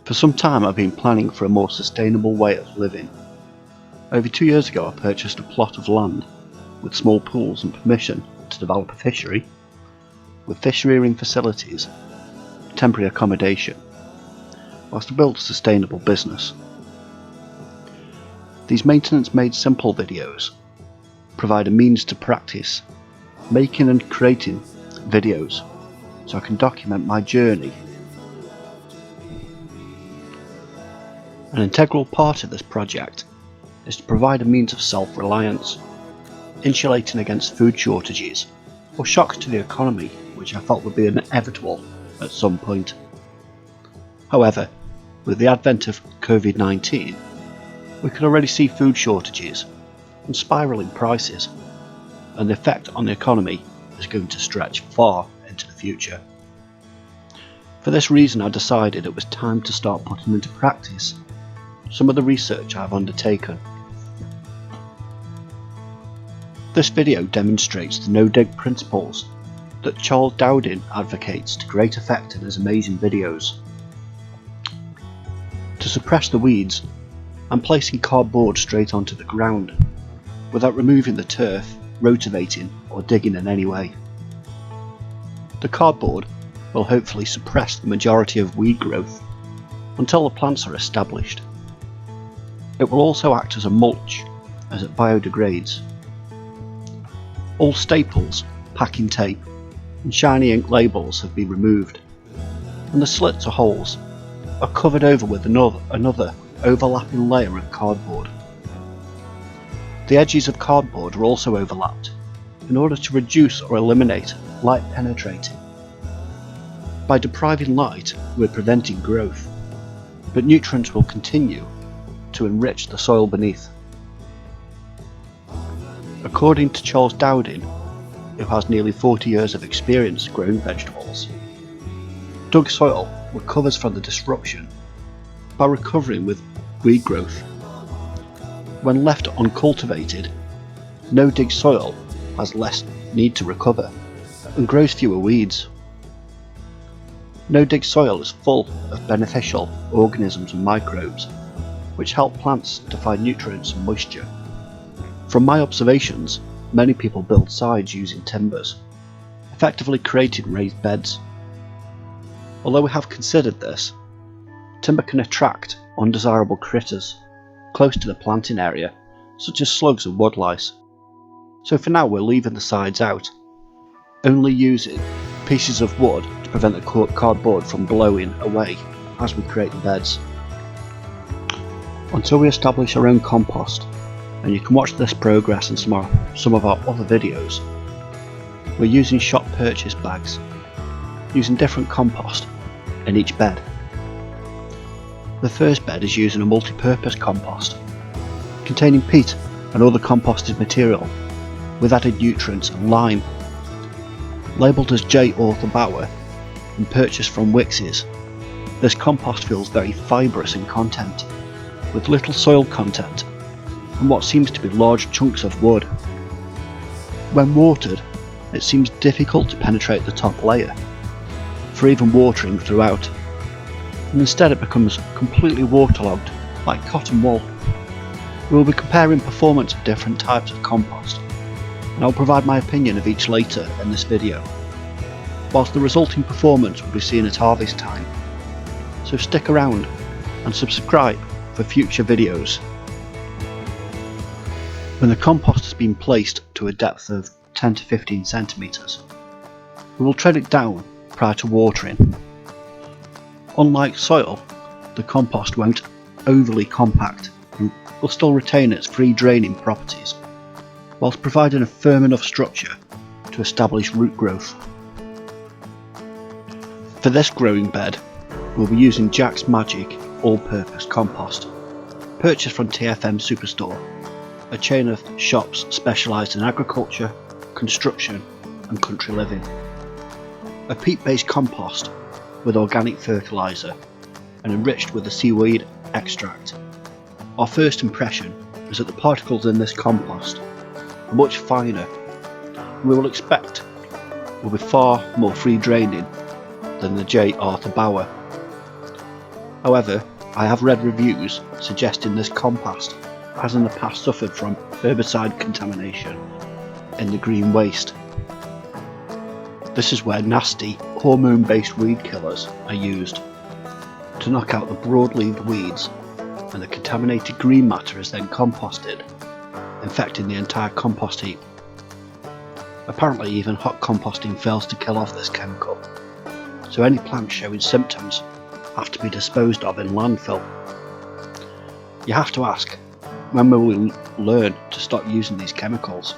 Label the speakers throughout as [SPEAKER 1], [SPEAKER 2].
[SPEAKER 1] For some time I've been planning for a more sustainable way of living. Over 2 years ago I purchased a plot of land with small pools and permission to develop a fishery, with fish rearing facilities, temporary accommodation, whilst to build a sustainable business. These maintenance made simple videos provide a means to practice making and creating videos so I can document my journey. An integral part of this project is to provide a means of self-reliance, insulating against food shortages or shocks to the economy which I felt would be inevitable at some point. However, with the advent of COVID-19, we could already see food shortages and spiralling prices, and the effect on the economy is going to stretch far into the future. For this reason I decided it was time to start putting into practice some of the research I have undertaken. This video demonstrates the no-dig principles that Charles Dowding advocates to great effect in his amazing videos. To suppress the weeds, I'm placing cardboard straight onto the ground, without removing the turf, rotivating or digging in any way. The cardboard will hopefully suppress the majority of weed growth until the plants are established. It will also act as a mulch as it biodegrades. All staples, packing tape and shiny ink labels have been removed, and the slits or holes are covered over with another overlapping layer of cardboard. The edges of cardboard are also overlapped in order to reduce or eliminate light penetrating. By depriving light, we're preventing growth, but nutrients will continue to enrich the soil beneath. According to Charles Dowding, who has nearly 40 years of experience growing vegetables, dug soil recovers from the disruption by recovering with weed growth. When left uncultivated, no-dig soil has less need to recover and grows fewer weeds. No-dig soil is full of beneficial organisms and microbes which help plants to find nutrients and moisture. From my observations, many people build sides using timbers, effectively creating raised beds. Although we have considered this, timber can attract undesirable critters close to the planting area, such as slugs and woodlice. So for now we're leaving the sides out, only using pieces of wood to prevent the cardboard from blowing away as we create the beds. Until we establish our own compost, and you can watch this progress in some of our other videos, we're using shop purchase bags, using different compost in each bed. The first bed is using a multi-purpose compost, containing peat and other composted material, with added nutrients and lime. Labelled as 𝐥𝐢𝐤𝐞 and purchased from 𝐦𝐤𝐤𝐤, this compost feels very fibrous in content, with little soil content and what seems to be large chunks of wood. When watered, it seems difficult to penetrate the top layer for even watering throughout, and instead it becomes completely waterlogged like cotton wool. We will be comparing performance of different types of compost, and I'll provide my opinion of each later in this video, whilst the resulting performance will be seen at harvest time. So stick around and subscribe for future videos. When the compost has been placed to a depth of 10 to 15 centimeters, we will tread it down prior to watering. Unlike soil, the compost won't overly compact and will still retain its free draining properties, whilst providing a firm enough structure to establish root growth. For this growing bed, we'll be using 𝐥𝐤𝐬𝐷 all-purpose compost, purchased from TFM Superstore, a chain of shops specialised in agriculture, construction and country living. A peat-based compost with organic fertiliser and enriched with the seaweed extract. Our first impression is that the particles in this compost are much finer, and we will expect will be far more free draining than the 𝐥𝐤𝐤𝐿. However, I have read reviews suggesting this compost has in the past suffered from herbicide contamination in the green waste. This is where nasty hormone-based weed killers are used to knock out the broad-leaved weeds, and the contaminated green matter is then composted, infecting the entire compost heap. Apparently even hot composting fails to kill off this chemical, so any plants showing symptoms have to be disposed of in landfill. You have to ask, when will we learn to stop using these chemicals?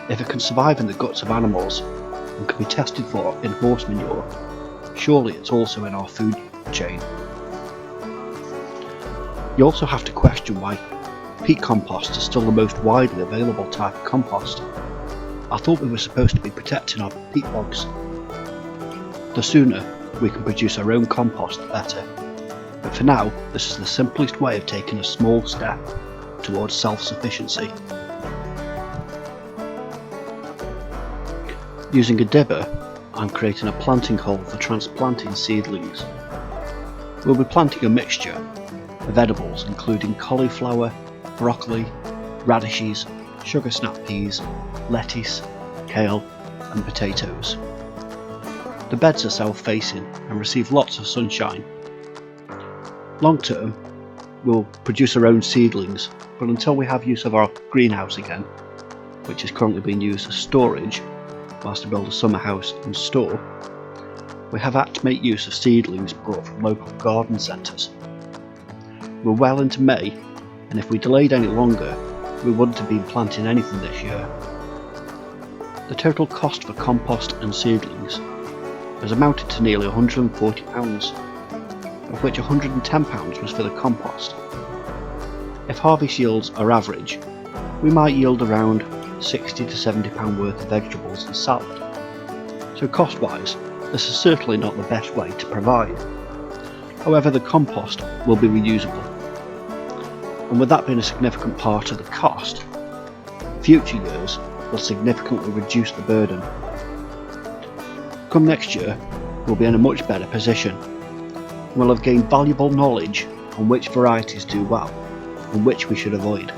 [SPEAKER 1] If it can survive in the guts of animals and can be tested for in horse manure, surely it's also in our food chain. You also have to question why peat compost is still the most widely available type of compost. I thought we were supposed to be protecting our peat bogs. The sooner we can produce our own compost, the better. But for now, this is the simplest way of taking a small step towards self-sufficiency. Using a dibber, I'm creating a planting hole for transplanting seedlings. We'll be planting a mixture of edibles including cauliflower, broccoli, radishes, sugar snap peas, lettuce, kale and potatoes. The beds are south-facing and receive lots of sunshine. Long term, we'll produce our own seedlings, but until we have use of our greenhouse again, which is currently being used as storage whilst we build a summer house and store, we have had to make use of seedlings brought from local garden centres. We're well into May, and if we delayed any longer, we wouldn't have been planting anything this year. The total cost for compost and seedlings has amounted to nearly £140, of which £110 was for the compost. If harvest yields are average, we might yield around £60 to £70 worth of vegetables and salad. So cost-wise, this is certainly not the best way to provide. However, the compost will be reusable. And with that being a significant part of the cost, future years will significantly reduce the burden. Come next year, we'll be in a much better position. We'll have gained valuable knowledge on which varieties do well and which we should avoid.